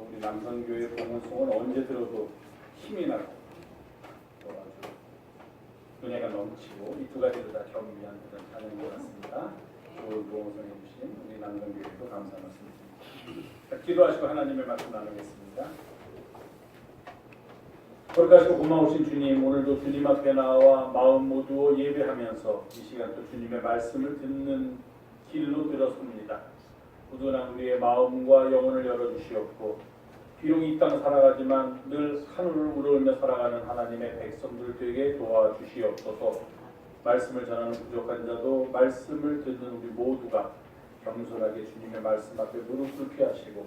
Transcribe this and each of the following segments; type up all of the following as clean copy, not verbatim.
우리 남성교회 봉헌송은 언제 들어도 힘이 나고 또 아주 은혜가 넘치고 이 두 가지를 다 겸비한 그런 찬양인 것 같습니다. 좋은 봉헌송 해주신 우리 남성교회도 감사 말씀드립니다. 기도하시고 하나님의 말씀 나누겠습니다. 거룩하시고 고마우신 주님, 오늘도 주님 앞에 나와 마음 모두 예배하면서 이 시간 또 주님의 말씀을 듣는 길로 들어섭니다. 부둔한 우리의 마음과 영혼을 열어주시옵고 비록 이 땅 살아가지만 늘 하늘을 우러러며 살아가는 하나님의 백성들 되게 도와주시옵소서. 말씀을 전하는 부족한 자도 말씀을 듣는 우리 모두가 겸손하게 주님의 말씀 앞에 무릎 꿇게 하시고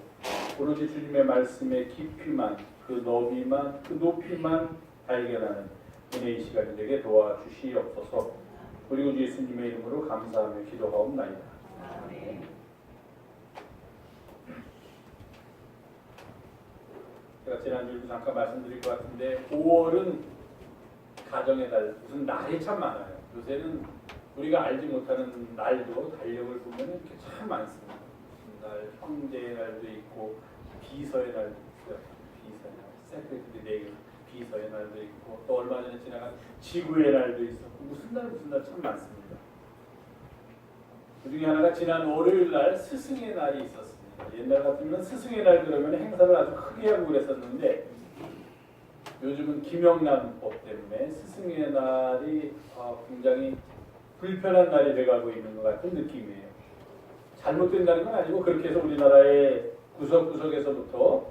오로지 주님의 말씀의 깊이만, 그 너비만, 그 높이만 발견하는 은혜의 시간이 되게 도와주시옵소서. 그리고 주 예수님의 이름으로 감사하며 기도하옵나이다. 아멘. 제가 지난주에도 잠깐 말씀드릴 것 같은데 5월은 가정의 달, 무슨 날이 참 많아요. 요새는 우리가 알지 못하는 날도 달력을 보면 이렇게 참 많습니다. 날, 형제의 날도 있고 비서의 날도 있어요. 비서의 날, 세크리티 데이, 비서의 날도 있고 또 얼마 전에 지나간 지구의 날도 있었고 무슨 날 참 많습니다. 그 중에 하나가 지난 월요일 날 스승의 날이 있었습니다. 옛날 같으면 스승의 날 그러면 행사를 아주 크게 하고 그랬었는데 요즘은 김영란법 때문에 스승의 날이 굉장히 불편한 날이 돼가고 있는 것 같은 느낌이에요. 잘못된다는 건 아니고 그렇게 해서 우리나라의 구석구석에서부터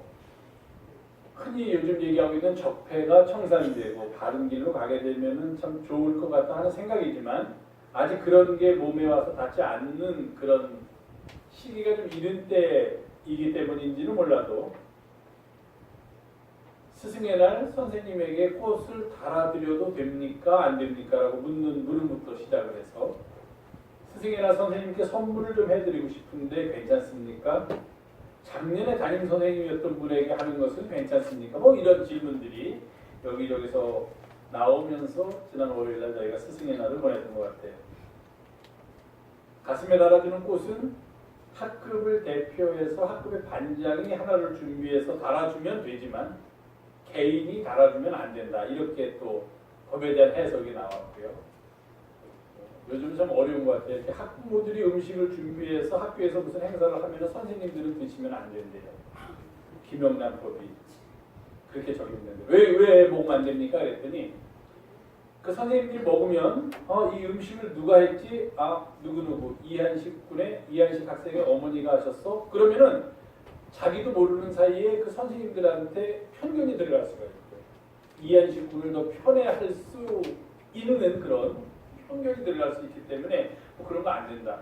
흔히 요즘 얘기하고 있는 적폐가 청산되고 바른 길로 가게 되면 참 좋을 것 같다 하는 생각이지만 아직 그런 게 몸에 와서 닿지 않는 그런 시기가 좀 이른 때이기 때문인지는 몰라도 스승의 날 선생님에게 꽃을 달아드려도 됩니까? 안 됩니까? 라고 묻는 물음부터 시작을 해서 스승의 날 선생님께 선물을 좀 해드리고 싶은데 괜찮습니까? 작년에 담임 선생님이었던 분에게 하는 것은 괜찮습니까? 뭐 이런 질문들이 여기저기서 나오면서 지난 월요일날 저희가 스승의 날을 보냈던 것 같아요. 가슴에 달아주는 꽃은 학급을 대표해서 학급의 반장이 하나를 준비해서 달아주면 되지만 개인이 달아주면 안 된다. 이렇게 또 법에 대한 해석이 나왔고요. 요즘 좀 어려운 것 같아요. 이렇게 학부모들이 음식을 준비해서 학교에서 무슨 행사를 하면 선생님들은 드시면 안 된대요. 김영란법이 그렇게 적용된대요. 왜 먹으면 안 됩니까? 그랬더니 그 선생님들이 먹으면 이 음식을 누가 했지? 누구누구 이한식 군의 이한식 학생의 어머니가 하셨어? 그러면은 자기도 모르는 사이에 그 선생님들한테 편견이 들어갈 수가 있고요. 이한식 군을 더 편애할 수 있는 그런 편견이 들어갈 수 있기 때문에 그런 거 안 된다.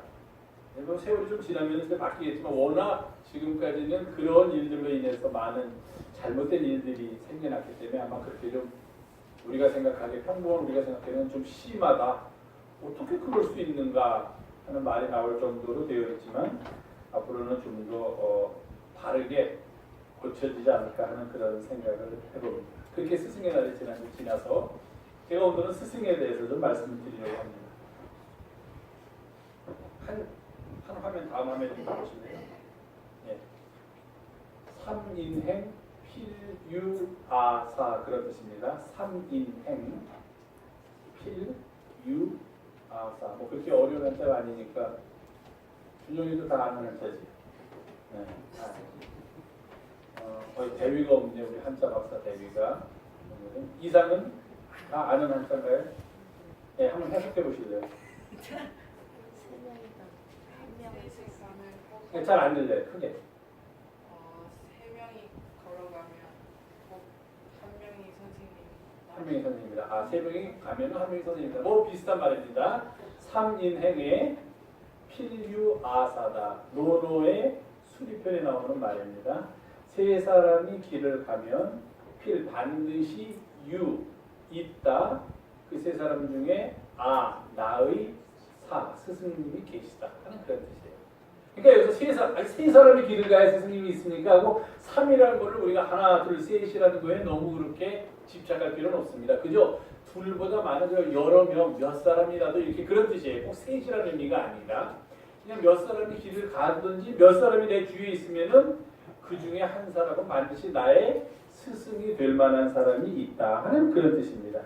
세월이 좀 지나면 바뀌겠지만 워낙 지금까지는 그런 일들로 인해서 많은 잘못된 일들이 생겨났기 때문에 아마 그렇게 좀 우리가 생각하기에 평범한 우리가 생각하기에는 좀 심하다. 어떻게 그럴 수 있는가 하는 말이 나올 정도로 되어 있지만 앞으로는 좀 더 바르게 고쳐지지 않을까 하는 그런 생각을 해봅니다. 그렇게 스승의 날이 지나서 제가 오늘은 스승에 대해서 좀 말씀을 드리려고 합니다. 한 화면 다음 화면 좀 보실래요? 네. 삼인행 필유아사 그런 뜻입니다. 삼인행 필유아사 뭐 그렇게 어려운 한자가 아니니까 준용이도 다 아는 한자지. 네. 거의 대위가 없네 우리 한자 박사 대위가. 이상은 다 아는 한자인가요? 네, 한번 해석해 보실래요? 잘 안 들려요. 크게. 세 명이 걸어가면 꼭 한 명이 선생님. 한 명이 선생님입니다. 세 명이 가면 한 명이 선생님입니다. 뭐 비슷한 말입니다. 삼인행의 필유아사다. 노노의 수리편에 나오는 말입니다. 세 사람이 길을 가면 필 반드시 유 있다. 그 세 사람 중에 나의 사 스승님이 계시다 하는 그런 뜻이에요. 그러니까 여기서 세 사람이 길을 가야 스승님이 있으니까 하고 3이라는 거를 우리가 하나, 둘, 셋이라는 거에 너무 그렇게 집착할 필요는 없습니다. 그죠? 둘보다 많은 여러 명, 몇 사람이라도 이렇게 그런 뜻이에요. 꼭 셋이라는 의미가 아니라 그냥 몇 사람이 길을 가든지 몇 사람이 내 주위에 있으면은 그 중에 한 사람은 반드시 나의 스승이 될 만한 사람이 있다 하는 그런 뜻입니다.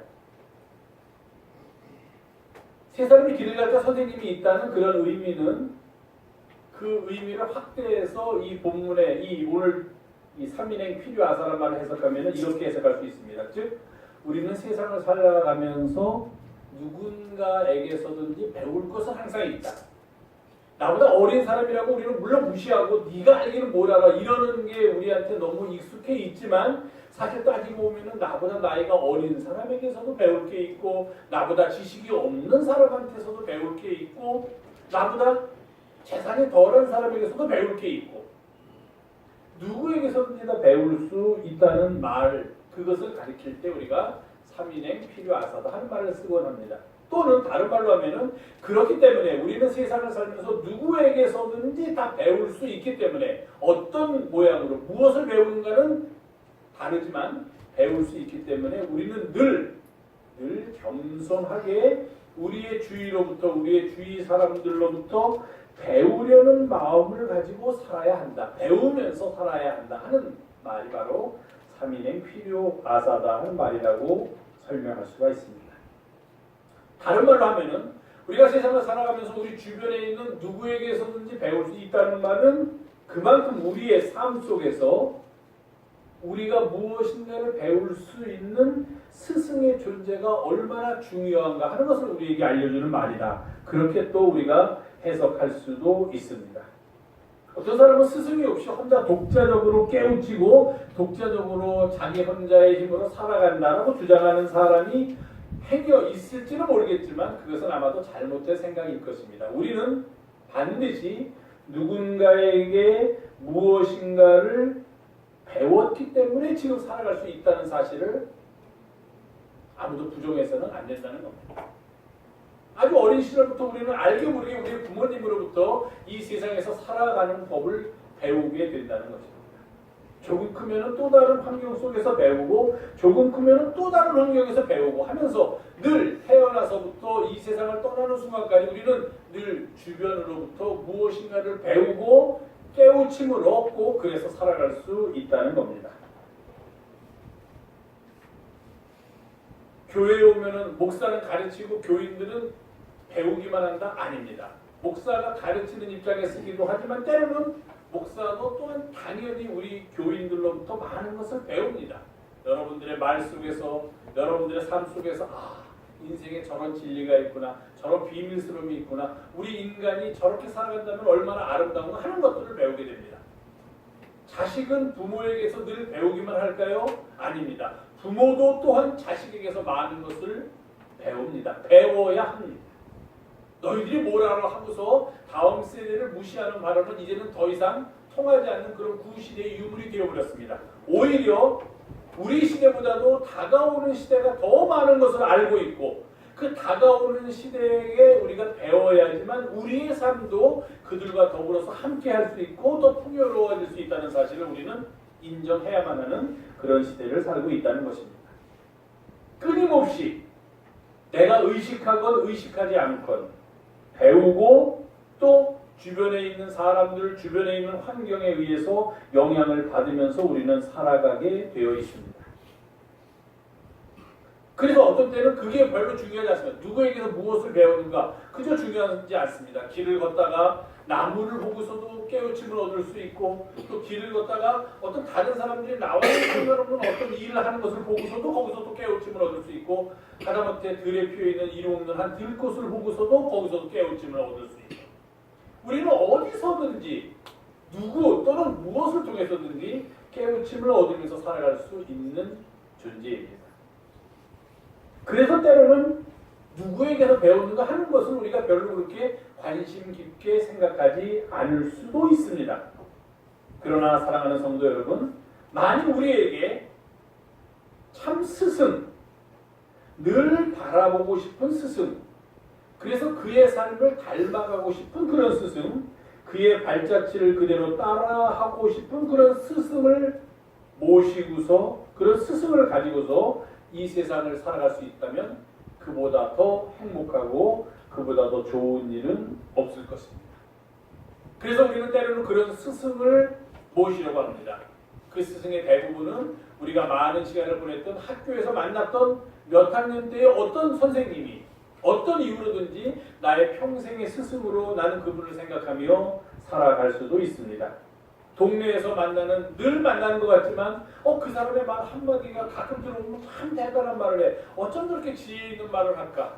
세 사람이 길을 갈 때 선생님이 있다는 그런 의미는 그 의미를 확대해서 이 본문에 이 오늘 이 삼인행 필요하사란 말을 해석하면 이렇게 해석할 수 있습니다. 즉 우리는 세상을 살아가면서 누군가에게서든지 배울 것은 항상 있다. 나보다 어린 사람이라고 우리는 물론 무시하고 네가 알기는 뭘 알아 이러는 게 우리한테 너무 익숙해 있지만 사실 따지고 보면은 나보다 나이가 어린 사람에게서도 배울 게 있고 나보다 지식이 없는 사람한테서도 배울 게 있고 나보다 재산이 덜한 사람에게서도 배울 게 있고 누구에게서든지 다 배울 수 있다는 말 그것을 가리킬 때 우리가 삼인행 필요하사다 하는 말을 쓰곤 합니다. 또는 다른 말로 하면은 그렇기 때문에 우리는 세상을 살면서 누구에게서든지 다 배울 수 있기 때문에 어떤 모양으로 무엇을 배우는가는 다르지만 배울 수 있기 때문에 우리는 늘 겸손하게 우리의 주위로부터 우리의 주위 사람들로부터 배우려는 마음을 가지고 살아야 한다. 배우면서 살아야 한다 하는 말이 바로 삼인행 필요아사다 하는 말이라고 설명할 수가 있습니다. 다른 말로 하면은 우리가 세상을 살아가면서 우리 주변에 있는 누구에게서든지 배울 수 있다는 말은 그만큼 우리의 삶 속에서 우리가 무엇인가를 배울 수 있는 스승의 존재가 얼마나 중요한가 하는 것을 우리에게 알려주는 말이다. 그렇게 또 우리가 해석할 수도 있습니다. 어떤 사람은 스승이 없이 혼자 독자적으로 깨우치고 독자적으로 자기 혼자의 힘으로 살아간다라고 주장하는 사람이 행여 있을지는 모르겠지만 그것은 아마도 잘못된 생각일 것입니다. 우리는 반드시 누군가에게 무엇인가를 배웠기 때문에 지금 살아갈 수 있다는 사실을 아무도 부정해서는 안 된다는 겁니다. 아주 어린 시절부터 우리는 알게 모르게 우리 부모님으로부터 이 세상에서 살아가는 법을 배우게 된다는 것입니다. 조금 크면은 또 다른 환경 속에서 배우고 조금 크면은 또 다른 환경에서 배우고 하면서 늘 태어나서부터 이 세상을 떠나는 순간까지 우리는 늘 주변으로부터 무엇인가를 배우고 깨우침을 얻고 그래서 살아갈 수 있다는 겁니다. 교회에 오면은 목사는 가르치고 교인들은 배우기만 한다? 아닙니다. 목사가 가르치는 입장에서기도 하지만 때로는 목사도 또한 당연히 우리 교인들로부터 많은 것을 배웁니다. 여러분들의 말 속에서 여러분들의 삶 속에서 인생에 저런 진리가 있구나 저런 비밀스러움이 있구나 우리 인간이 저렇게 살아간다면 얼마나 아름다운가 하는 것들을 배우게 됩니다. 자식은 부모에게서 늘 배우기만 할까요? 아닙니다. 부모도 또한 자식에게서 많은 것을 배웁니다. 배워야 합니다. 너희들이 뭘 알아 하고서 다음 세대를 무시하는 발언은 이제는 더 이상 통하지 않는 그런 구시대의 유물이 되어버렸습니다. 오히려 우리 시대보다도 다가오는 시대가 더 많은 것을 알고 있고 그 다가오는 시대에 우리가 배워야지만 우리의 삶도 그들과 더불어서 함께 할 수 있고 더 풍요로워질 수 있다는 사실을 우리는 인정해야만 하는 그런 시대를 살고 있다는 것입니다. 끊임없이 내가 의식하건 의식하지 않건 배우고 또 주변에 있는 사람들, 주변에 있는 환경에 의해서 영향을 받으면서 우리는 살아가게 되어 있습니다. 그래서 어떤 때는 그게 별로 중요하지 않습니다. 누구에게서 무엇을 배우는가 그저 중요하지 않습니다. 길을 걷다가 나무를 보고서도 깨우침을 얻을 수 있고 또 길을 걷다가 어떤 다른 사람들이 나와서 상관없는 어떤 일을 하는 것을 보고서도 거기서도 깨우침을 얻을 수 있고 하다못해 들에 피어있는 이름 없는 한 들꽃을 보고서도 거기서도 깨우침을 얻을 수 있고 우리는 어디서든지 누구 또는 무엇을 통해서든지 깨우침을 얻으면서 살아갈 수 있는 존재입니다. 그래서 때로는 누구에게서 배우는가 하는 것을 우리가 별로 그렇게 관심 깊게 생각하지 않을 수도 있습니다. 그러나 사랑하는 성도 여러분, 만일 우리에게 참 스승, 늘 바라보고 싶은 스승, 그래서 그의 삶을 닮아가고 싶은 그런 스승, 그의 발자취를 그대로 따라하고 싶은 그런 스승을 모시고서 그런 스승을 가지고서 이 세상을 살아갈 수 있다면 그보다 더 행복하고 그보다 더 좋은 일은 없을 것입니다. 그래서 우리는 때로는 그런 스승을 모시려고 합니다. 그 스승의 대부분은 우리가 많은 시간을 보냈던 학교에서 만났던 몇 학년 때의 어떤 선생님이 어떤 이유로든지 나의 평생의 스승으로 나는 그분을 생각하며 살아갈 수도 있습니다. 동네에서 늘 만나는 것 같지만 그 사람의 말 한마디가 가끔 들어보면 참 대단한 말을 해. 어쩜 저렇게 지혜 있는 말을 할까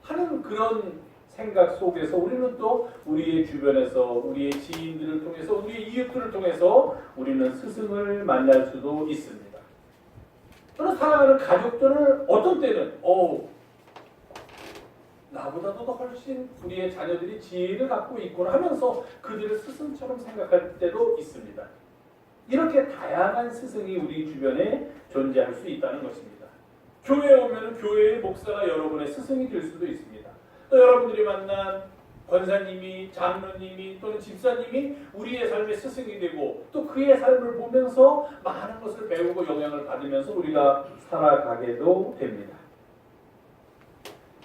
하는 그런 생각 속에서 우리는 또 우리의 주변에서 우리의 지인들을 통해서 우리의 이웃들을 통해서 우리는 스승을 만날 수도 있습니다. 또는 사랑하는 가족들을 어떤 때는 나보다도 더 훨씬 우리의 자녀들이 지혜를 갖고 있구나 하면서 그들을 스승처럼 생각할 때도 있습니다. 이렇게 다양한 스승이 우리 주변에 존재할 수 있다는 것입니다. 교회에 오면 교회의 목사가 여러분의 스승이 될 수도 있습니다. 또 여러분들이 만난 권사님이, 장로님이 또는 집사님이 우리의 삶의 스승이 되고 또 그의 삶을 보면서 많은 것을 배우고 영향을 받으면서 우리가 살아가게도 됩니다.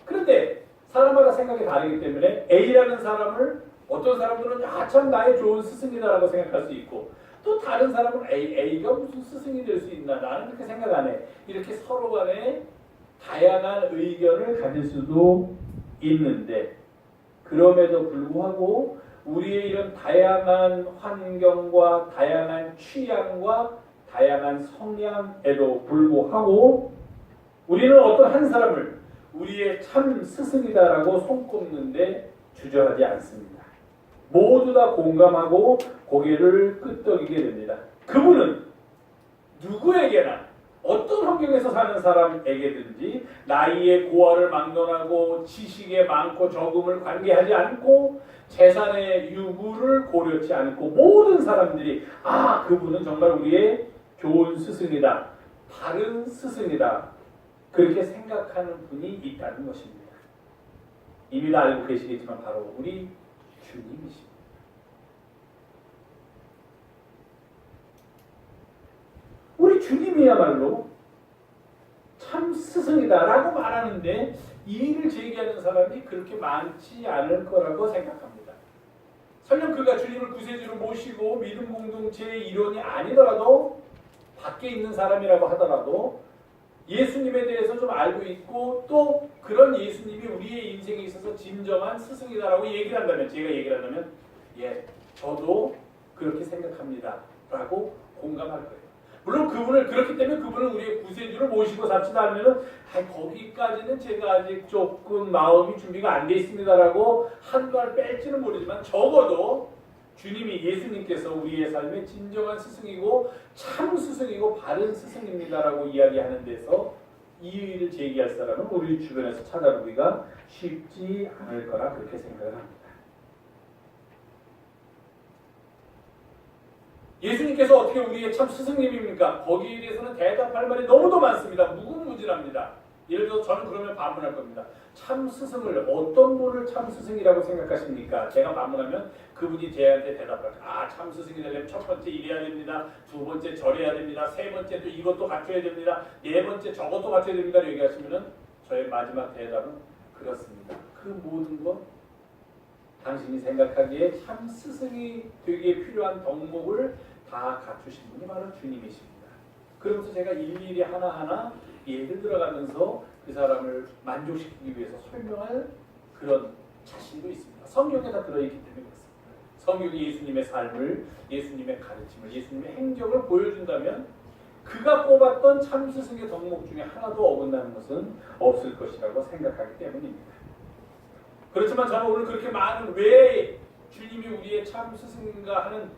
그런데 사람마다 생각이 다르기 때문에 A라는 사람을 어떤 사람들은 참 나의 좋은 스승이다라고 생각할 수 있고 또 다른 사람은 A가 무슨 스승이 될 수 있나 나는 그렇게 생각 안 해. 이렇게 서로 간에 다양한 의견을 가질 수도 있는데 그럼에도 불구하고 우리의 이런 다양한 환경과 다양한 취향과 다양한 성향에도 불구하고 우리는 어떤 한 사람을 우리의 참 스승이다라고 손꼽는데 주저하지 않습니다. 모두 다 공감하고 고개를 끄덕이게 됩니다. 그분은 누구에게나 어떤 환경에서 사는 사람에게든지 나이의 고하를 막론하고 지식의 많고 적음을 관계하지 않고 재산의 유무를 고려치 않고 모든 사람들이 그분은 정말 우리의 좋은 스승이다. 바른 스승이다. 그렇게 생각하는 분이 있다는 것입니다. 이미 다 알고 계시겠지만 바로 우리 주님이십니다. 우리 주님이야말로 참 스승이다라고 말하는데 이의를 제기하는 사람이 그렇게 많지 않을 거라고 생각합니다. 설령 그가 주님을 구세주로 모시고 믿음 공동체의 일원이 아니더라도 밖에 있는 사람이라고 하더라도 예수님에 대해서 좀 알고 있고 또 그런 예수님이 우리의 인생에 있어서 진정한 스승이다라고 얘기를 한다면 제가 얘기를 한다면 저도 그렇게 생각합니다 라고 공감할 거예요. 물론 그분을 그렇기 때문에 그분을 우리의 구세주를 모시고 삽시다 하면은 거기까지는 제가 아직 조금 마음이 준비가 안 돼 있습니다라고 한발 뺄지는 모르지만 적어도 주님이 예수님께서 우리의 삶의 진정한 스승이고 참 스승이고 바른 스승입니다라고 이야기하는 데서 이의를 제기할 사람은 우리 주변에서 찾아보기가 쉽지 않을 거라 그렇게 생각을 합니다. 예수님께서 어떻게 우리의 참 스승님입니까? 거기에 대해서는 대답할 말이 너무도 많습니다. 무궁무진합니다. 예를 들어서 저는 그러면 반문할 겁니다. 참 스승을 어떤 분을 참 스승이라고 생각하십니까? 제가 반문하면 그분이 저한테 대답할 거예요. 참 스승이 되려면 첫 번째 이래야 됩니다. 두 번째 저래야 됩니다. 세 번째 또 이것도 갖춰야 됩니다. 네 번째 저것도 갖춰야 됩니다. 얘기하시면은 저의 마지막 대답은 그렇습니다. 그 모든 것 당신이 생각하기에 참 스승이 되기에 필요한 덕목을 다 갖추신 분이 바로 주님이십니다. 그러면서 제가 일일이 하나하나 예를 들어가면서 그 사람을 만족시키기 위해서 설명할 그런 자신도 있습니다. 성경에 다 들어있기 때문에 그렇습니다. 성경이 예수님의 삶을, 예수님의 가르침을, 예수님의 행적을 보여준다면 그가 뽑았던 참 스승의 덕목 중에 하나도 어긋나는 것은 없을 것이라고 생각하기 때문입니다. 그렇지만 저는 오늘 그렇게 많은 왜 주님이 우리의 참 스승인가 하는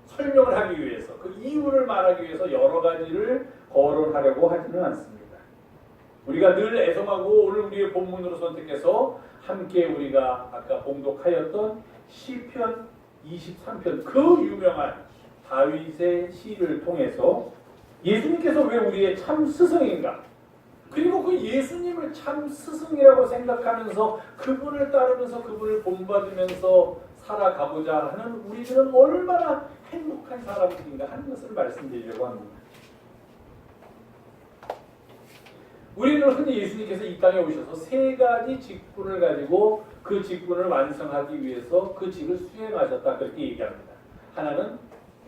설명을 하기 위해서 그 이유를 말하기 위해서 여러 가지를 거론하려고 하지는 않습니다. 우리가 늘 애송하고 오늘 우리의 본문으로 선택해서 함께 우리가 아까 봉독하였던 시편 23편 그 유명한 다윗의 시를 통해서 예수님께서 왜 우리의 참 스승인가 그리고 그 예수님을 참 스승이라고 생각하면서 그분을 따르면서 그분을 본받으면서 살아가고자 하는 우리들은 얼마나 행복한 사람들인가 하는 것을 말씀드리려고 합니다. 우리는 흔히 예수님께서 이 땅에 오셔서 세 가지 직분을 가지고 그 직분을 완성하기 위해서 그 직을 수행하셨다 그렇게 얘기합니다. 하나는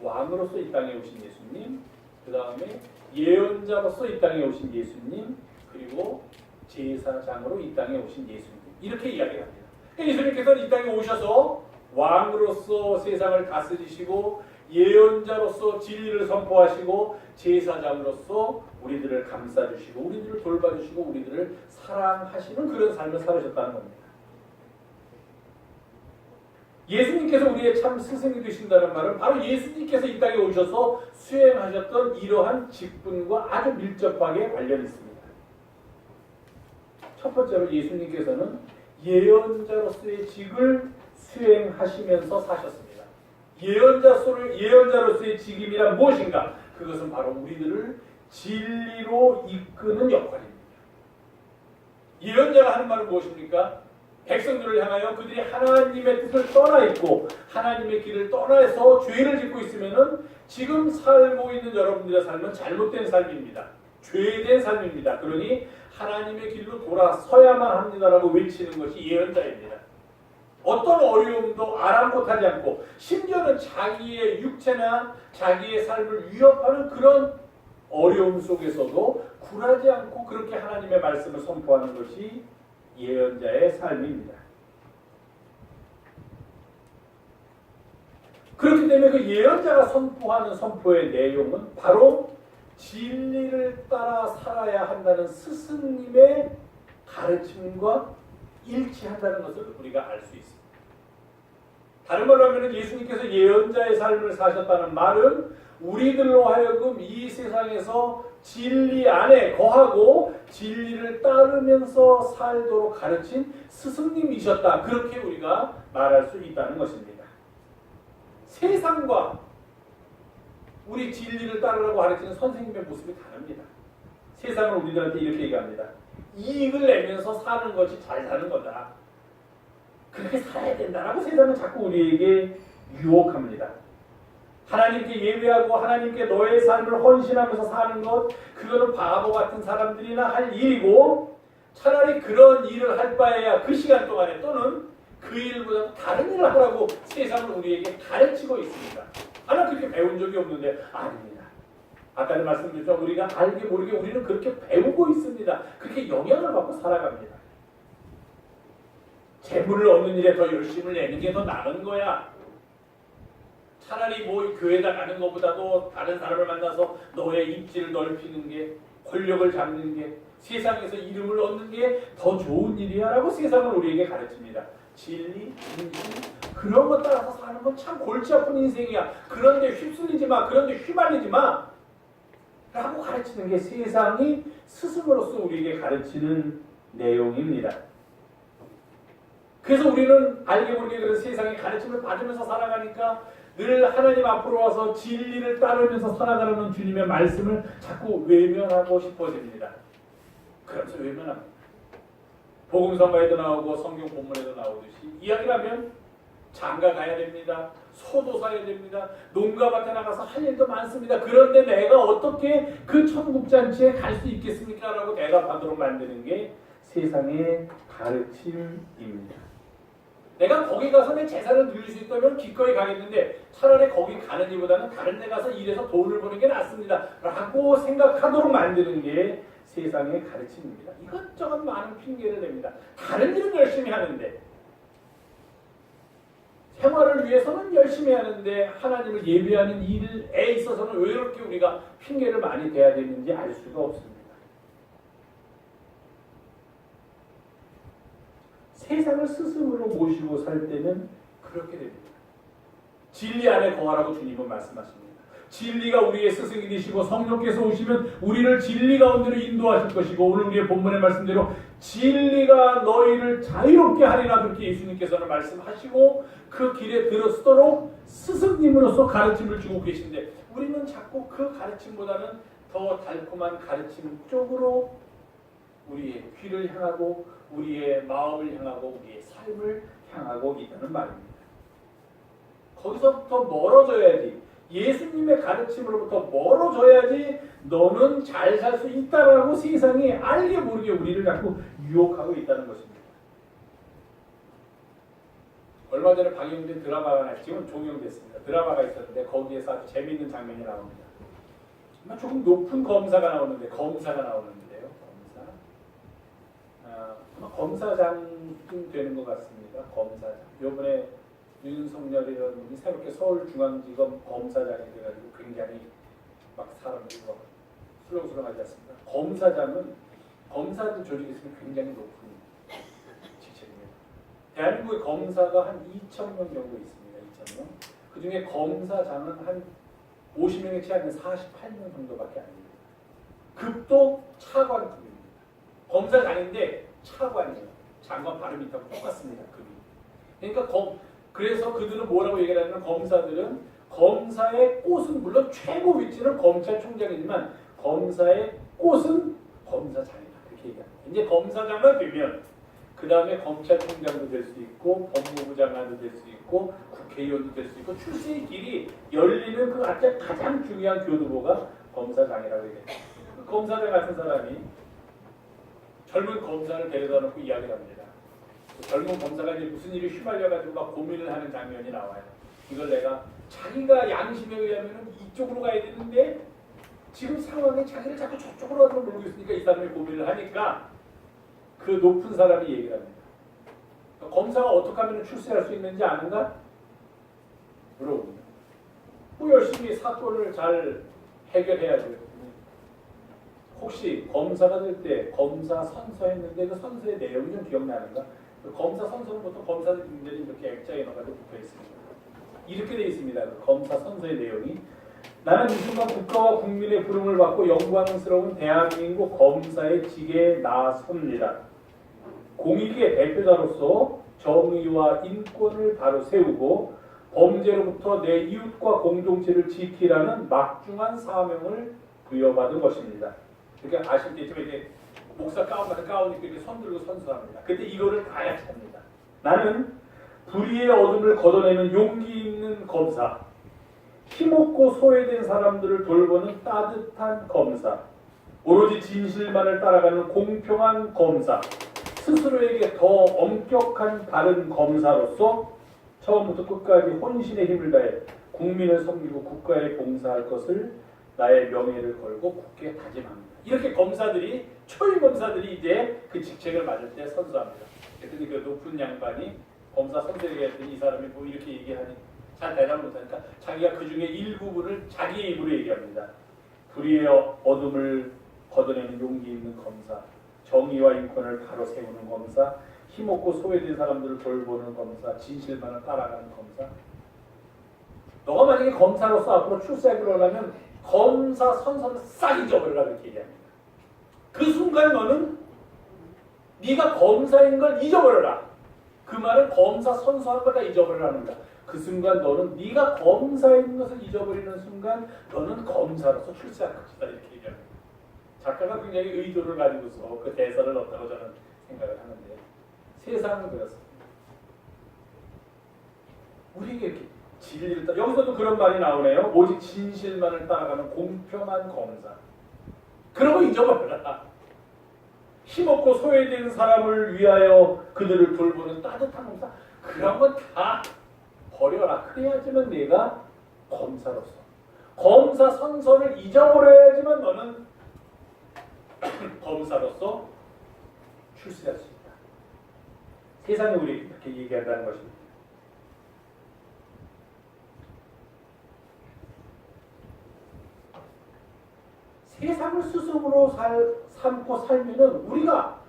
왕으로서 이 땅에 오신 예수님, 그 다음에 예언자로서 이 땅에 오신 예수님, 그리고 제사장으로 이 땅에 오신 예수님, 이렇게 이야기합니다. 예수님께서는 이 땅에 오셔서 왕으로서 세상을 다스리시고 예언자로서 진리를 선포하시고 제사장으로서 우리들을 감싸주시고 우리들을 돌봐주시고 우리들을 사랑하시는 그런 삶을 살으셨다는 겁니다. 예수님께서 우리의 참 스승이 되신다는 말은 바로 예수님께서 이 땅에 오셔서 수행하셨던 이러한 직분과 아주 밀접하게 관련이 있습니다. 첫 번째로 예수님께서는 예언자로서의 직을 수행하시면서 사셨습니다. 예언자로서의 직임이란 무엇인가? 그것은 바로 우리들을 진리로 이끄는 역할입니다. 예언자가 하는 말은 무엇입니까? 백성들을 향하여 그들이 하나님의 뜻을 떠나 있고 하나님의 길을 떠나서 죄를 짓고 있으면은 지금 살고 있는 여러분들의 삶은 잘못된 삶입니다. 죄된 삶입니다. 그러니 하나님의 길로 돌아서야만 합니다라고 외치는 것이 예언자입니다. 어떤 어려움도 아랑곳하지 않고 심지어는 자기의 육체나 자기의 삶을 위협하는 그런 어려움 속에서도 굴하지 않고 그렇게 하나님의 말씀을 선포하는 것이 예언자의 삶입니다. 그렇기 때문에 그 예언자가 선포하는 선포의 내용은 바로 진리를 따라 살아야 한다는 스승님의 가르침과 일치한다는 것을 우리가 알 수 있습니다. 다른 말로 하면 예수님께서 예언자의 삶을 사셨다는 말은 우리들로 하여금 이 세상에서 진리 안에 거하고 진리를 따르면서 살도록 가르친 스승님이셨다. 그렇게 우리가 말할 수 있다는 것입니다. 세상과 우리 진리를 따르라고 가르치는 선생님의 모습이 다릅니다. 세상은 우리들한테 이렇게 얘기합니다. 이익을 내면서 사는 것이 잘 사는 거다. 그렇게 살아야 된다라고 세상은 자꾸 우리에게 유혹합니다. 하나님께 예배하고 하나님께 너의 삶을 헌신하면서 사는 것, 그거는 바보 같은 사람들이나 할 일이고 차라리 그런 일을 할 바에야 그 시간 동안에 또는 그 일보다 다른 일을 하라고 세상은 우리에게 가르치고 있습니다. 하나 그렇게 배운 적이 없는데 아닙니다. 아까도 말씀드렸죠. 우리가 알게 모르게 우리는 그렇게 배우고 있습니다. 그렇게 영향을 받고 살아갑니다. 재물을 얻는 일에 더 열심을 내는 게 더 나은 거야. 차라리 뭐 교회다 가는 것보다도 다른 사람을 만나서 너의 입지를 넓히는 게, 권력을 잡는 게, 세상에서 이름을 얻는 게 더 좋은 일이야 라고 세상은 우리에게 가르칩니다. 진리, 진실, 그런 것 따라서 사는 건 참 골치 아픈 인생이야. 그런데 휩쓸리지 마. 그런데 휘말리지 마. 라고 가르치는 게 세상이 스승으로서 우리에게 가르치는 내용입니다. 그래서 우리는 알게 모르게 그런 세상의 가르침을 받으면서 살아가니까 늘 하나님 앞으로 와서 진리를 따르면서 살아가라는 주님의 말씀을 자꾸 외면하고 싶어집니다. 그러면서 외면합니다. 복음성가에도 나오고 성경 본문에도 나오듯이 이야기를 하면 장가 가야 됩니다. 소도 사야 됩니다. 농가밭에 나가서 할 일도 많습니다. 그런데 내가 어떻게 그 천국잔치에 갈 수 있겠습니까? 라고 대답하도록 만드는 게 세상의 가르침입니다. 내가 거기 가서 내 재산을 누릴 수 있다면 기꺼이 가겠는데 차라리 거기 가는 일보다는 다른 데 가서 일해서 돈을 버는 게 낫습니다. 라고 생각하도록 만드는 게 세상의 가르침입니다. 이것저것 많은 핑계를 냅니다. 다른 일은 열심히 하는데 생활을 위해서는 열심히 하는데 하나님을 예배하는 일에 있어서는 왜 이렇게 우리가 핑계를 많이 대야 되는지 알 수가 없습니다. 세상을 스승으로 모시고 살 때는 그렇게 됩니다. 진리 안에 거하라고 주님은 말씀하십니다. 진리가 우리의 스승이 되시고 성령께서 오시면 우리를 진리 가운데로 인도하실 것이고 오늘 우리의 본문의 말씀대로 진리가 너희를 자유롭게 하리라 그렇게 예수님께서는 말씀하시고 그 길에 들어서도록 스승님으로서 가르침을 주고 계신데 우리는 자꾸 그 가르침보다는 더 달콤한 가르침 쪽으로 우리의 귀를 향하고 우리의 마음을 향하고 우리의 삶을 향하고 있다는 말입니다. 거기서부터 멀어져야지 예수님의 가르침으로부터 멀어져야지 너는 잘 살 수 있다라고 세상이 알게 모르게 우리를 자꾸 유혹하고 있다는 것입니다. 얼마 전에 방영된 드라마가 지금 종영됐습니다. 드라마가 있었는데 거기에서 아주 재미있는 장면이 나옵니다. 조금 높은 검사가 나오는데요. 검사장쯤 되는 것 같습니다. 검사장. 이번에 윤석열이라는 분이 새롭게 서울중앙지검 검사장이 돼가지고 굉장히 막 사람들이 막 술렁술렁하지 않습니다. 검사장은 검사들 조직에 있으면 굉장히 높은 직책입니다. 대한민국의 검사가 한 2,000명 정도 있습니다. 2,000명. 그 중에 검사장은 한 50명에 채 않는 48명 정도밖에 안 됩니다. 급도 차관급입니다. 검사장인데 차관이에요. 장관 발음이 있다고 똑같습니다. 급이. 그러니까 그래서 그들은 뭐라고 얘기를 하냐면 검사들은 검사의 꽃은 물론 최고 위치는 검찰총장이지만 검사의 꽃은 검사장이다. 그렇게 얘기합니다. 이제 검사장만 되면 그 다음에 검찰총장도 될 수 있고 법무부 장관도 될 수 있고 국회의원도 될 수 있고 출세의 길이 열리는 그 가장 중요한 교두보가 검사장이라고 얘기해요. 그 검사장 같은 사람이 젊은 검사를 데려다 놓고 이야기를 합니다. 그 젊은 검사가 이제 무슨 일이 휘말려가지고 막 고민을 하는 장면이 나와요. 이걸 내가 자기가 양심에 의하면 이쪽으로 가야 되는데 지금 상황에 자기를 자꾸 저쪽으로 가서 몰고 있으니까 이 사람이 고민을 하니까 그 높은 사람이 얘기를 합니다. 검사가 어떻게 하면 출세할 수 있는지 아는가? 물어봅니다. 뭐 열심히 사건을 잘 해결해야죠. 혹시 검사가 될 때 검사 선서했는데 그 선서의 내용이 좀 기억나는가? 그 검사 선서는 보통 검사들 분들이 이렇게 액자에 넣어가지고 붙어 있습니다. 이렇게 되어 있습니다. 그 검사 선서의 내용이 나는 이 순간 국가와 국민의 부름을 받고 영광스러운 대한민국 검사의 직에 나섭니다. 공익의 대표자로서 정의와 인권을 바로 세우고 범죄로부터 내 이웃과 공동체를 지키라는 막중한 사명을 부여받은 것입니다. 그러니까 아시겠지만 이제 목사 가운 같은 가운 입고 이렇게 손 들고 선서합니다. 근데 이거를 다 약합니다. 나는 불의의 어둠을 걷어내는 용기 있는 검사, 힘없고 소외된 사람들을 돌보는 따뜻한 검사, 오로지 진실만을 따라가는 공평한 검사, 스스로에게 더 엄격한 바른 검사로서 처음부터 끝까지 혼신의 힘을 다해 국민을 섬기고 국가에 봉사할 것을 나의 명예를 걸고 굳게 다짐합니다. 이렇게 검사들이 초임 검사들이 이제 그 직책을 맡을 때 선서합니다. 그랬더니 그 높은 양반이 검사 선서에게 했더니 이 사람이 뭐 이렇게 얘기하니 잘 대답을 못하니까 자기가 그 중에 일부분을 자기의 입으로 얘기합니다. 불의의 어둠을 걷어내는 용기 있는 검사, 정의와 인권을 바로 세우는 검사, 힘없고 소외된 사람들을 돌보는 검사, 진실만을 따라가는 검사. 너가 만약에 검사로서 앞으로 출세하기로 하려면 검사 선서를 싹 잊어버리라 그렇게 얘기합니다. 그 순간 너는 네가 검사인 걸 잊어버려라. 그 말은 검사 선서한 걸 다 잊어버리라는 거다. 그 순간 너는 네가 검사인 것을 잊어버리는 순간 너는 검사로서 출세할 것이다 이렇게 얘기합니다. 작가가 굉장히 의도를 가지고서 그 대사를 넣었다고 저는 생각을 하는데 세상은 그렇습니다. 우리에게 이렇게 진리를 따라 여기서도 그런 말이 나오네요. 오직 진실만을 따라가는 공평한 검사. 그런 거 잊어버려라. 힘없고 소외된 사람을 위하여 그들을 돌보는 따뜻한 검사. 그런 건 다 버려라. 그래야지만 내가 검사로서 검사 선서를 잊어버려야지만 너는 검사로서 출세할 수 있다. 세상에 우리 이렇게 얘기한다는 것입니다. 세상을 스스로 삼고 살면은 우리가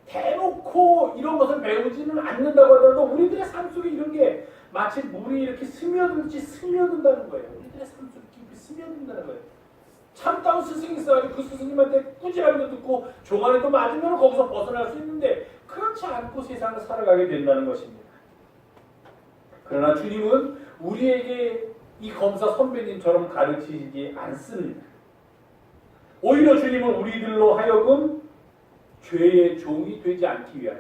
대놓고 이런 것을 배우지는 않는다고 하더라도 우리들의 삶 속에 이런 게 마치 물이 이렇게 스며든다는 거예요. 우리들의 삶 속에 깊이 스며든다는 거예요. 참다운 스승이 있어가지고 그 스승님한테 꾸지람도 듣고 종아리도 맞으면 거기서 벗어날 수 있는데 그렇지 않고 세상을 살아가게 된다는 것입니다. 그러나 주님은 우리에게 이 검사 선배님처럼 가르치지 않습니다. 오히려 주님은 우리들로 하여금 죄의 종이 되지 않기 위하여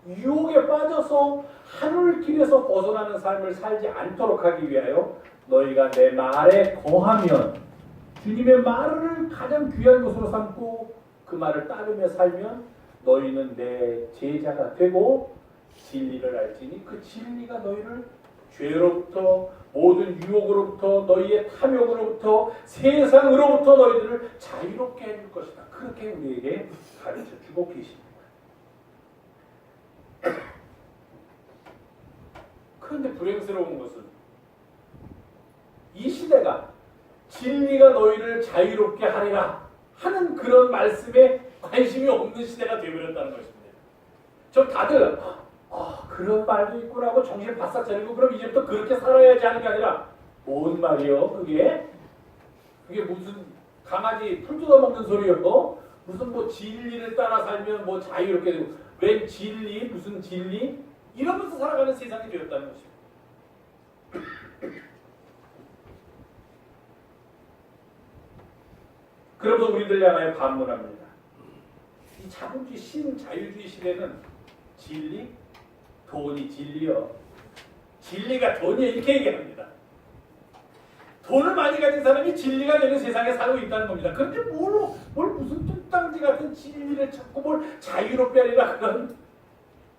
유혹에 빠져서 하늘길에서 벗어나는 삶을 살지 않도록 하기 위하여 너희가 내 말에 거하면 주님의 말을 가장 귀한 것으로 삼고 그 말을 따르며 살면 너희는 내 제자가 되고 진리를 알지니 그 진리가 너희를 죄로부터 모든 유혹으로부터 너희의 탐욕으로부터 세상으로부터 너희들을 자유롭게 해줄 것이다. 그렇게 우리에게 가르쳐주고 계십니다. 그런데 불행스러운 것은 이 시대가 진리가 너희를 자유롭게 하리라 하는 그런 말씀에 관심이 없는 시대가 되어버렸다는 것입니다. 저 다들 그런 말도 있구나 하고 정신 바싹 차리고 그럼 이제부터 그렇게 살아야지 하는 게 아니라 뭔 말이요 그게? 그게 무슨 강아지 풀 뜯어먹는 소리요? 무슨 뭐 진리를 따라 살면 뭐 자유롭게 되고 웬 진리? 무슨 진리? 이러면서 살아가는 세상이 되었다는 것입니다. 그러면서 우리들 향하여 반문합니다. 이 자본주의 신자유주의 시대는 진리? 돈이 진리요. 진리가 돈이야 이렇게 얘기합니다. 돈을 많이 가진 사람이 진리가 되는 세상에 살고 있다는 겁니다. 그런데 뭘 무슨 뚝딱지 같은 진리를 찾고 뭘 자유롭게 하리라 그런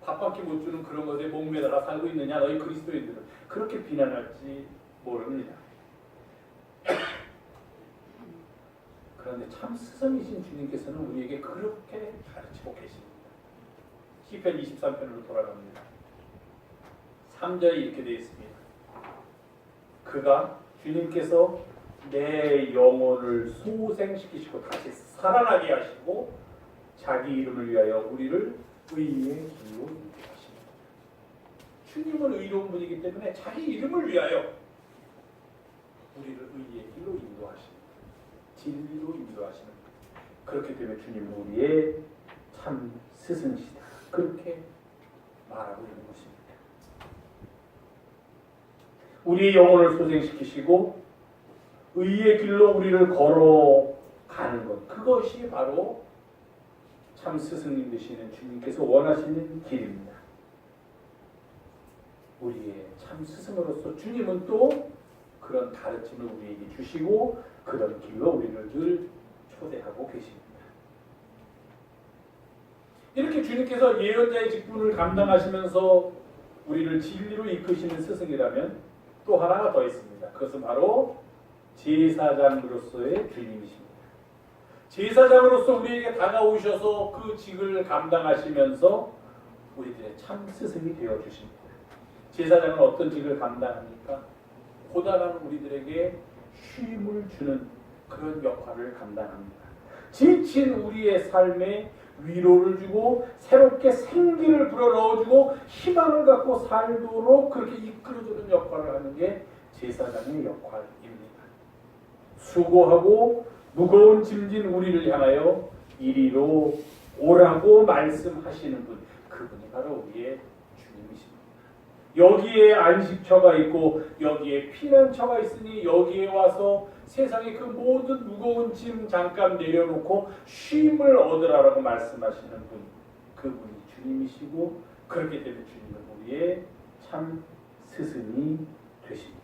밥밖에 못 주는 그런 것에 목매달아 살고 있느냐 너희 그리스도인들은 그렇게 비난할지 모릅니다. 그런데 참 스승이신 주님께서는 우리에게 그렇게 가르치고 계십니다. 시편 23편으로 돌아갑니다. 3절에 이렇게 되어 있습니다. 그가 주님께서 내 영혼을 소생시키시고 다시 살아나게 하시고 자기 이름을 위하여 우리를 의의 길로 인도하십니다. 주님은 의로운 분이기 때문에 자기 이름을 위하여 우리를 의의 길로 인도하십니다. 진리로 인도하시는 그렇기 때문에 주님은 우리의 참 스승이시다. 그렇게 말하고 있는 것입니다. 우리의 영혼을 소생시키시고 의의 길로 우리를 걸어가는 것 그것이 바로 참 스승님 되시는 주님께서 원하시는 길입니다. 우리의 참 스승으로서 주님은 또 그런 가르침을 우리에게 주시고 그런 길로 우리를 늘 초대하고 계십니다. 이렇게 주님께서 예언자의 직분을 감당하시면서 우리를 진리로 이끄시는 스승이라면 또 하나가 더 있습니다. 그것은 바로 제사장으로서의 주님이십니다. 제사장으로서 우리에게 다가오셔서 그 직을 감당하시면서 우리들의 참 스승이 되어주십니다. 제사장은 어떤 직을 감당합니까? 고단한 우리들에게 쉼을 주는 그런 역할을 감당합니다. 지친 우리의 삶에 위로를 주고 새롭게 생기를 불어넣어주고 희망을 갖고 살도록 그렇게 이끌어주는 역할을 하는 게 제사장의 역할입니다. 수고하고 무거운 짐진 우리를 향하여 이리로 오라고 말씀하시는 분, 그분이 바로 우리의 주님이십니다. 여기에 안식처가 있고 여기에 피난처가 있으니 여기에 와서 세상의 그 모든 무거운 짐 잠깐 내려놓고 쉼을 얻으라고 말씀하시는 분, 그분이 주님이시고 그렇기 때문에 주님은 우리의 참 스승이 되십니다.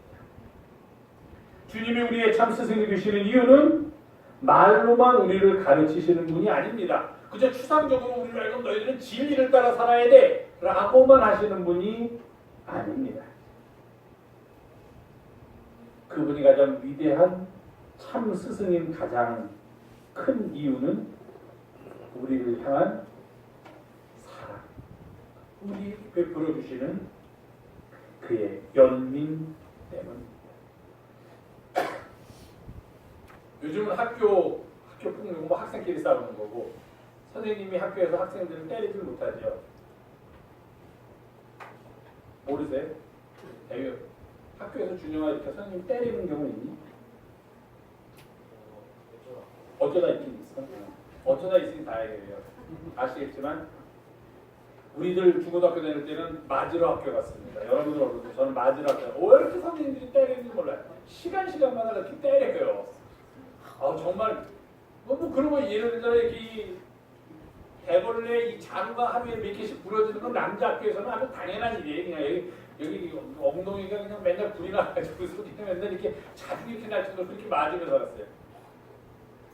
주님이 우리의 참 스승이 되시는 이유는 말로만 우리를 가르치시는 분이 아닙니다. 그저 추상적으로 우리를 알고 너희들은 진리를 따라 살아야 돼 라고만 하시는 분이 아닙니다. 그분이 가장 위대한 참 스승인 가장 큰 이유는 우리를 향한 사랑, 우리에게 베풀어 주시는 그의 연민 때문입니다. 요즘은 학교 폭력, 뭐 학생끼리 싸우는 거고 선생님이 학교에서 학생들을 때리지 못하죠. 모르세요? 학교에서 준영아 이렇게 선생님 때리는 경우 있니? 어쩌다 있긴 있어. 어쩌다 있으니 다행이에요. 아시겠지만 우리들 중고등학교 다닐 때는 맞으러 학교 갔습니다. 여러분들 모르고 저는 맞으러 학교. 왜 이렇게 선생님들이 때리는지 몰라요. 시간마다 이렇게 때려요. 정말 뭐 그런 거 예를 들어 이렇게 대벌레 이 자루가 하루에 몇 개씩 부러지는 건 남자 학교에서는 아주 당연한 일이에요. 그냥 여기 엉덩이가 그냥 맨날 불이 나가지고 소리가 맨날 이렇게 자주 이렇게 날 정도로 그렇게 맞으며 살았어요.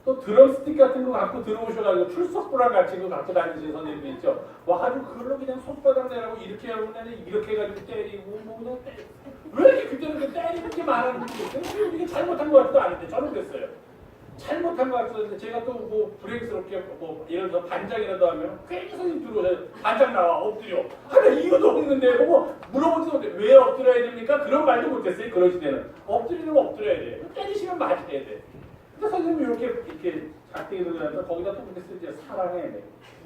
또 뭐 드럼스틱 같은 거 갖고 들어오셔가지고 출석부랑 같이 그거 갖고 다니시는 선생님들 있죠. 와 아주 그걸로 그냥 손바닥 내라고 이렇게 하고 나는 이렇게 해가지고 때리고 뭐 그냥 왜 이렇게 그때는 그 때리는 게 많았는지 모르겠어요. 이게 잘못한 것 같지도 않은데 저는 그랬어요. 잘못한 것 같았는데 제가 또 뭐 불행스럽게 뭐 예를 들어 반장이라도 하면 괜히 선생님 들어오세요. 반장 나와 엎드려. 하는 이유도 없는데 뭐 물어보지도 못해. 왜 엎드려야 됩니까? 그런 말도 못했어요. 그런 시대는. 엎드리면 엎드려야 돼. 때리시면 맞아야 돼. 근데 선생님이 이렇게 작게 들어가면서 거기다 또 그렇게 쓰지 사랑해. 네.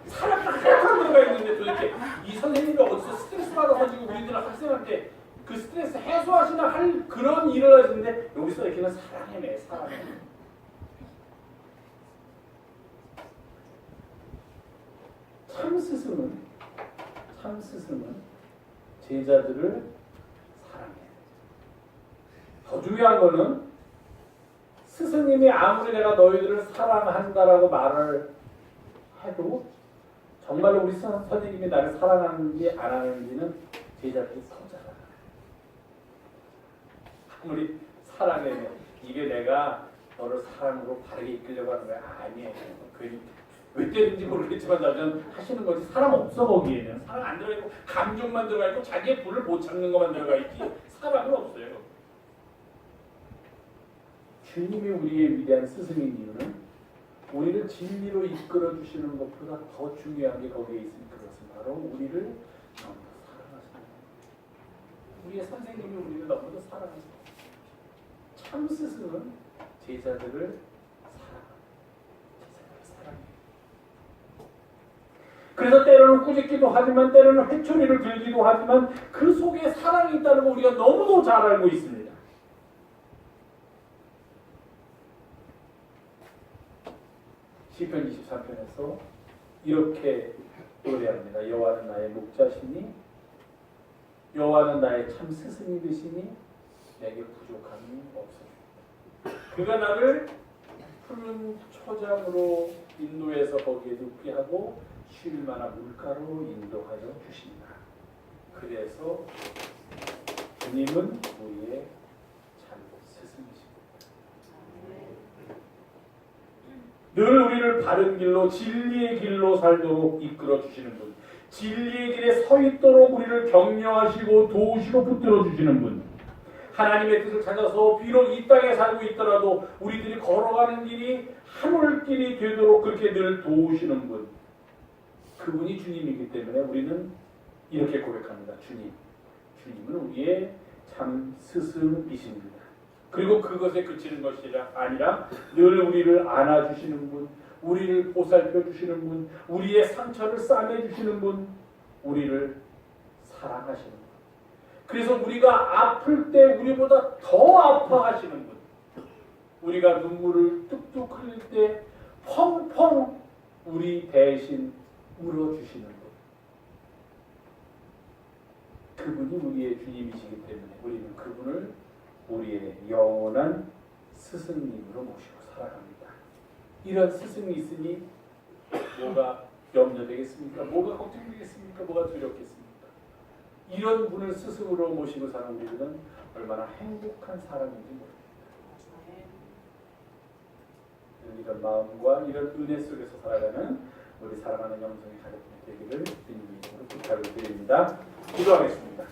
사랑 딱 들어가 있는데 도대체 이 선생님이 어디서 스트레스 받아서 지금 우리들 학생한테 그 스트레스 해소하시나 할 그런 일을 하시는데 여기서 이렇게는 사랑해. 사랑해. 참 스승은 제자들을 사랑해요. 더 중요한 거는 스승님이 아무리 내가 너희들을 사랑한다라고 말을 해도 정말로 우리 선생님이 나를 사랑하는지 안 하는지는 제자들이 더 잘 알아요. 아무리 사랑해 이게 내가 너를 사랑으로 바르게 이끌려고 하는 거야. 아니에요. 왜 때린지 모르겠지만 나는 하시는 거지. 사람 없어 거기에는. 사람 안 들어가 있고 감정만 들어가 있고 자기의 불을 못 참는 것만 들어가 있지 사람은 없어요. 주님이 우리의 위대한 스승인 이유는 우리를 진리로 이끌어 주시는 것보다 더 중요한 게 거기에 있으니 그것은 바로 우리를 너무도 사랑하시는 거예요. 우리의 선생님이 우리를 너무도 사랑하시는 거예요. 참 스승은 제자들을 그래서 때로는 꾸짖기도 하지만 때로는 회초리를 들기도 하지만 그 속에 사랑이 있다는 거 우리가 너무도 잘 알고 있습니다. 시편 23편에서 이렇게 노래합니다. 여호와는 나의 목자시니 여호와는 나의 참 스승이 되시니 내게 부족함이 없으리이다. 그가 나를 푸른 초장으로 인도해서 거기에 눕게 하고 쉴 만한 물가로 인도하여 주신다. 그래서 주님은 우리의 참 스승이십니다. 늘 우리를 바른 길로 진리의 길로 살도록 이끌어 주시는 분, 진리의 길에 서 있도록 우리를 격려하시고 도우시고 붙들어 주시는 분, 하나님의 뜻을 찾아서 비록 이 땅에 살고 있더라도 우리들이 걸어가는 길이 하늘길이 되도록 그렇게 늘 도우시는 분, 그분이 주님이기 때문에 우리는 이렇게 고백합니다. 주님은 우리의 참 스승이십니다. 그리고 그것에 그치는 것이 아니라 늘 우리를 안아주시는 분, 우리를 보살펴 주시는 분, 우리의 상처를 싸매주시는 분, 우리를 사랑하시는 분. 그래서 우리가 아플 때 우리보다 더 아파하시는 분, 우리가 눈물을 뚝뚝 흘릴 때 펑펑 우리 대신 울어주시는 분, 그분이 우리의 주님이시기 때문에 우리는 그분을 우리의 영원한 스승님으로 모시고 살아갑니다. 이런 스승이 있으니 뭐가 염려되겠습니까? 뭐가 걱정되겠습니까? 뭐가 두렵겠습니까? 이런 분을 스승으로 모시고 사는 우리들은 얼마나 행복한 사람인지 모릅니다. 이런 마음과 이런 은혜 속에서 살아가는 우리 사랑하는 영성의 가족들 되기를 주님의 이름으로 부탁을 드립니다. 기도하겠습니다.